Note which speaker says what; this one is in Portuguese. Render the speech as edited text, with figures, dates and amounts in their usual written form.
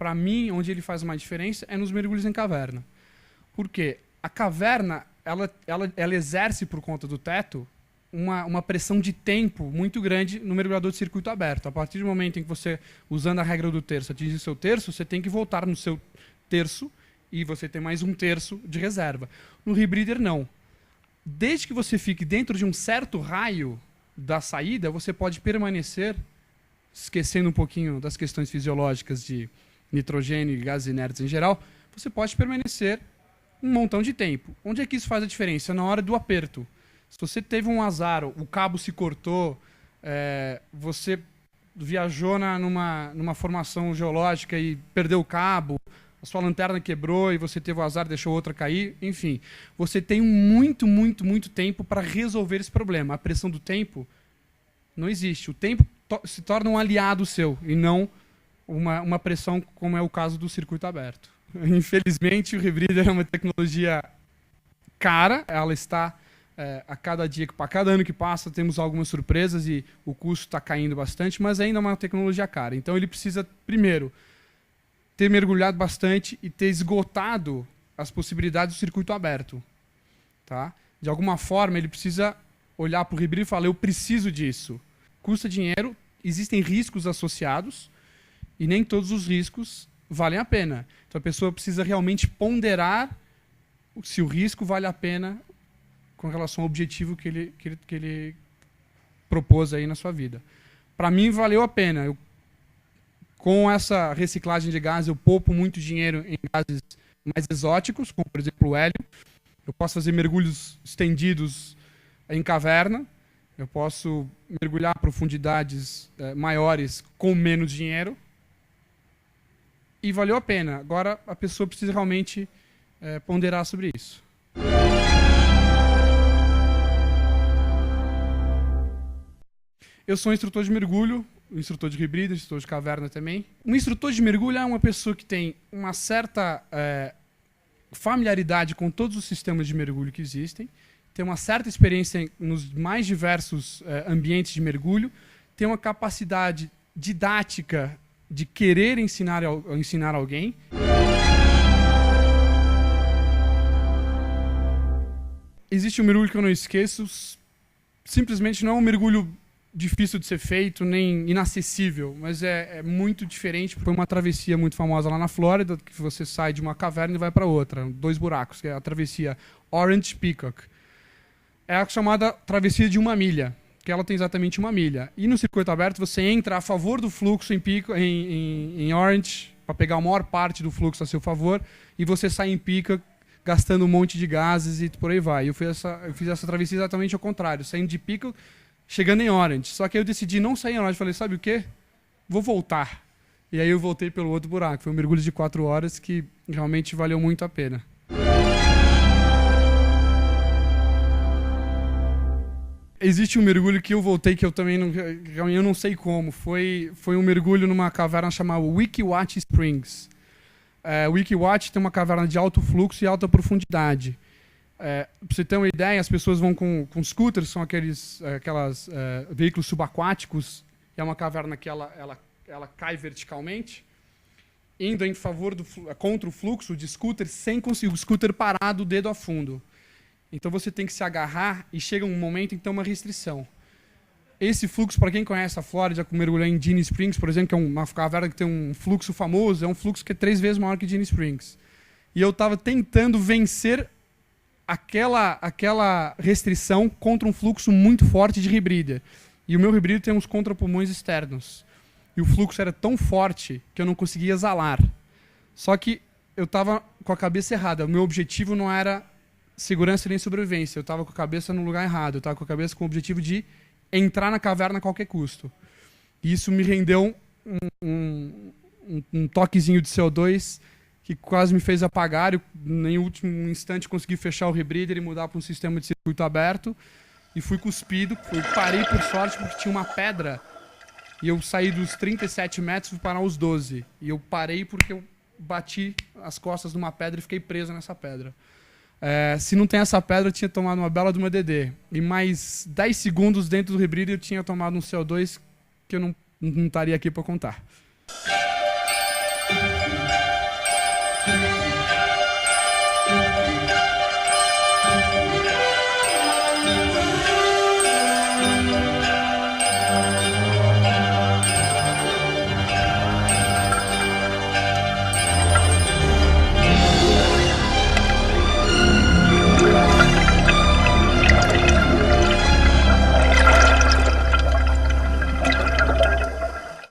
Speaker 1: para mim, onde ele faz mais diferença é nos mergulhos em caverna. Por quê? A caverna, ela exerce, por conta do teto, uma pressão de tempo muito grande no mergulhador de circuito aberto. A partir do momento em que você, usando a regra do terço, atinge o seu terço, você tem que voltar no seu terço e você tem mais um terço de reserva. No rebreather, não. Desde que você fique dentro de um certo raio da saída, você pode permanecer, esquecendo um pouquinho das questões fisiológicas de nitrogênio e gases inertes em geral, você pode permanecer um montão de tempo. Onde é que isso faz a diferença? Na hora do aperto. Se você teve um azar, o cabo se cortou, você viajou numa formação geológica e perdeu o cabo, a sua lanterna quebrou e você teve o azar, deixou outra cair, enfim. Você tem muito, muito, muito tempo para resolver esse problema. A pressão do tempo não existe. O tempo se torna um aliado seu e não uma pressão, como é o caso do circuito aberto. Infelizmente, o rebreather é uma tecnologia cara, ela está... a cada ano que passa, temos algumas surpresas e o custo está caindo bastante, mas ainda é uma tecnologia cara. Então ele precisa, primeiro, ter mergulhado bastante e ter esgotado as possibilidades do circuito aberto. Tá? De alguma forma, ele precisa olhar para o rebreather e falar, eu preciso disso. Custa dinheiro, existem riscos associados e nem todos os riscos valem a pena. Então a pessoa precisa realmente ponderar se o risco vale a pena com relação ao objetivo que ele propôs aí na sua vida. Para mim, valeu a pena. Com essa reciclagem de gás, eu poupo muito dinheiro em gases mais exóticos, como, por exemplo, o hélio. Eu posso fazer mergulhos estendidos em caverna. Eu posso mergulhar a profundidades maiores com menos dinheiro. E valeu a pena. Agora, a pessoa precisa realmente ponderar sobre isso. Eu sou um instrutor de mergulho, um instrutor de rebreather, instrutor de caverna também. Um instrutor de mergulho é uma pessoa que tem uma certa familiaridade com todos os sistemas de mergulho que existem, tem uma certa experiência nos mais diversos ambientes de mergulho, tem uma capacidade didática de querer ensinar alguém. Existe um mergulho que eu não esqueço, simplesmente não é um mergulho difícil de ser feito, nem inacessível, mas é muito diferente. Foi uma travessia muito famosa lá na Flórida, que você sai de uma caverna e vai para outra, 2 buracos, que é a travessia Orange Peacock. É a chamada travessia de 1 milha, que ela tem exatamente 1 milha. E no circuito aberto você entra a favor do fluxo em Orange, para pegar a maior parte do fluxo a seu favor, e você sai em Peacock gastando um monte de gases e por aí vai. Eu fiz essa travessia exatamente ao contrário, saindo de Peacock, chegando em Orange. Só que aí eu decidi não sair em Orange. Falei, sabe o quê? Vou voltar. E aí eu voltei pelo outro buraco. Foi um mergulho de 4 horas que realmente valeu muito a pena. Existe um mergulho que eu voltei que eu também não sei como. Foi um mergulho numa caverna chamada Weeki Springs. Weeki tem uma caverna de alto fluxo e alta profundidade. Para você ter uma ideia, as pessoas vão com scooters, são aqueles veículos subaquáticos, e é uma caverna que ela cai verticalmente, indo em favor contra o fluxo de scooter, sem conseguir o scooter parar do dedo a fundo. Então você tem que se agarrar e chega um momento em que tem uma restrição. Esse fluxo, para quem conhece a Flórida, como mergulhar em Genie Springs, por exemplo, que é uma caverna que tem um fluxo famoso, é um fluxo que é 3 vezes maior que Genie Springs. E eu estava tentando vencer aquela restrição contra um fluxo muito forte de rebreather. E o meu rebreather tem uns contrapulmões externos. E o fluxo era tão forte que eu não conseguia exalar. Só que eu estava com a cabeça errada. O meu objetivo não era segurança nem sobrevivência. Eu estava com a cabeça no lugar errado. Eu estava com a cabeça com o objetivo de entrar na caverna a qualquer custo. E isso me rendeu um toquezinho de CO2 que quase me fez apagar. Eu, em último instante, consegui fechar o rebreather e mudar para um sistema de circuito aberto. E fui cuspido. Parei por sorte porque tinha uma pedra. E eu saí dos 37 metros e fui parar aos 12. E eu parei porque eu bati as costas numa pedra e fiquei preso nessa pedra. Se não tem essa pedra, eu tinha tomado uma bela de uma DD. E mais 10 segundos dentro do rebreather eu tinha tomado um CO2 que eu não estaria aqui para contar.